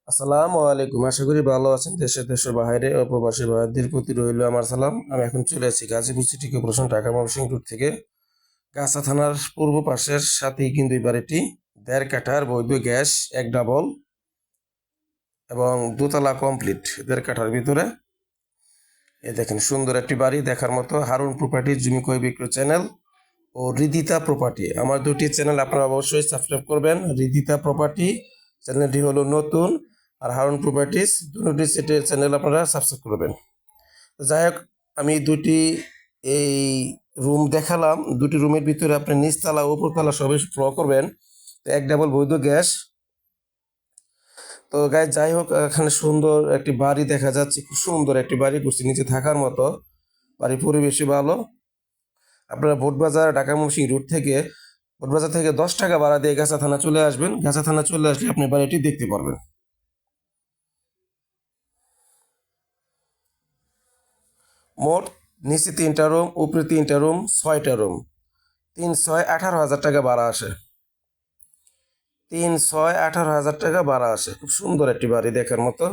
আসসালামু আলাইকুম। আশা করি ভালো আছেন। দেশের বাইরে ও প্রবাসী ভাইদের প্রতি রইল আমার সালাম। আমি এখন চলে আছি Gazipur city corporation Dhaka Mymensingh route থেকে। গাছা থানার পূর্ব পাশের সাথেই কিন্তু এই বাড়িটি ১.৫ কাঠার বৈধ গ্যাস, এক ডাবল এবং দোতলা কমপ্লিট ১.৫ কাঠার ভিতরে। এ দেখেন সুন্দর একটি বাড়ি দেখার মতো। হারুন প্রপার্টি, জমি ক্রয় বিক্রয় চ্যানেল ও রিদিতা প্রপার্টি, আমার দুটি চ্যানেল আপনারা অবশ্যই সাবস্ক্রাইব করবেন। রিদিতা প্রপার্টি চ্যানেলটি হলো নতুন, আর হারুন প্রপার্টিস দুটি চ্যানেল আপনারা সাবস্ক্রাইব করবেন। যাই হোক, আমি দুটি এই রুম দেখালাম। দুটি রুমের ভিতরে আপনি নিচতলা উপরতলা সবই ফ্লো করবেন। তো এক ডাবল বৈধ গ্যাস। তো গাইজ যাই হোক, এখানে সুন্দর একটি বাড়ি দেখা যাচ্ছে, খুব সুন্দর একটি বাড়ি করছে, নিচে থাকার মতো। বাড়ির পরিবেশই ভালো। আপনারা ভোটবাজার ঢাকা ময়মনসিংহ রুট থেকে ভোটবাজার থেকে 10 টাকা ভাড়া দিয়ে গাছা থানা চলে আসবেন। গাছা থানা চলে আসলে আপনি বাড়িটি দেখতে পারবেন। মোট নিচে 3টা রুম, উপরে 3টা রুম, 6টা রুম। 3-6-18,000 টাকা ভাড়া আসে। 3-6-18,000 টাকা ভাড়া আসে। খুব সুন্দর একটি বাড়ি দেখার মতো।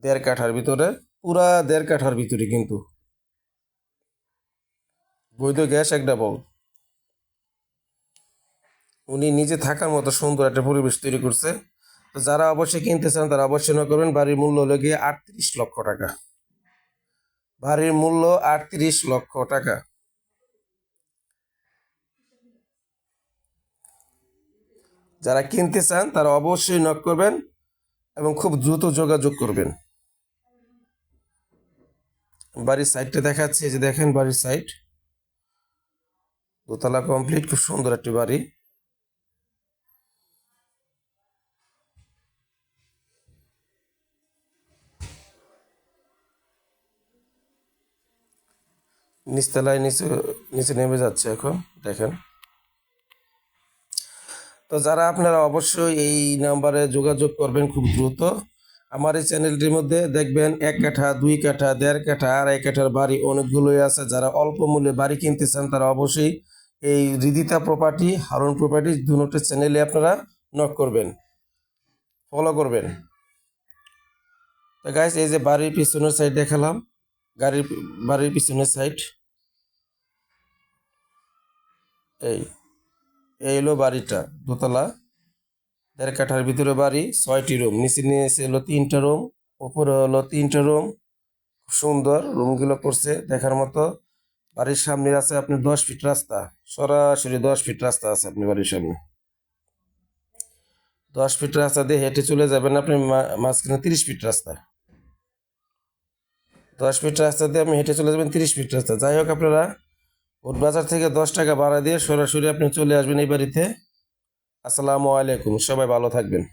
1.5 কাঠার ভিতরে, পুরা 1.5 কাঠার ভিতরে কিন্তু বৈধ গ্যাস, এক ডাবল। উনি নিজে থাকার মতো সুন্দর একটা পরিবেশ তৈরি করছে। তো যারা অবশ্যই কিনতে চান তারা অবশ্যই না করবেন। বাড়ির মূল্য হলো গিয়ে 38 লক্ষ টাকা। বাড়ির মূল্য 38 লক্ষ টাকা। যারা কিনতে চান তারা অবশ্যই নক করবেন এবং খুব দ্রুত যোগাযোগ করবেন। বাড়ির সাইডটা দেখাচ্ছি, এই যে দেখেন বাড়ির সাইড, দোতলা কমপ্লিট, খুব সুন্দর একটি বাড়ি। নিচতলায় নিচে নিচে নেমে যাচ্ছে এখন, দেখেন। তো যারা আপনারা অবশ্যই এই নাম্বারে যোগাযোগ করবেন খুব দ্রুত। আমার এই চ্যানেলটির মধ্যে দেখবেন 1 কাঠা, 2 কাঠা, 1.5 কাঠা, 2.5 কাঠার বাড়ি অনেকগুলোই আছে। যারা অল্প মূল্যে বাড়ি কিনতে চান তারা অবশ্যই এই হৃদিতা প্রপার্টি, হারুন প্রপার্টি দুটো চ্যানেলে আপনারা নক করবেন, ফলো করবেন। তো গাইস, এই যে বাড়ির পিছনের সাইড দেখালাম, বাড়ির পিছনের সাইড, এই এই হলো বাড়িটা, দোতলা 1.5 কাঠার ভিতরে বাড়ি, 6টি রুম। নিচে হলো 3টা রুম, উপরে হলো 3টা রুম। সুন্দর রুমগুলো করছে দেখার মতো। বাড়ির সামনে আছে আপনি 10 ফিট রাস্তা, সরাসরি 10 ফিট রাস্তা আছে আপনি বাড়ির সামনে। 10 ফিট রাস্তা দিয়ে হেঁটে চলে যাবেন আপনি মাঝখানে 30 ফিট রাস্তা। 10 ফিট রাস্তা দিয়ে আপনি হেঁটে চলে যাবেন 30 ফিট রাস্তা। যাই হোক, আপনারা বাজার থেকে 10 টাকা ভাড়া দিয়ে সরাসরি আপনি চলে আসবেন এই বাড়িতে। আসসালামু আলাইকুম, সবাই ভালো থাকবেন।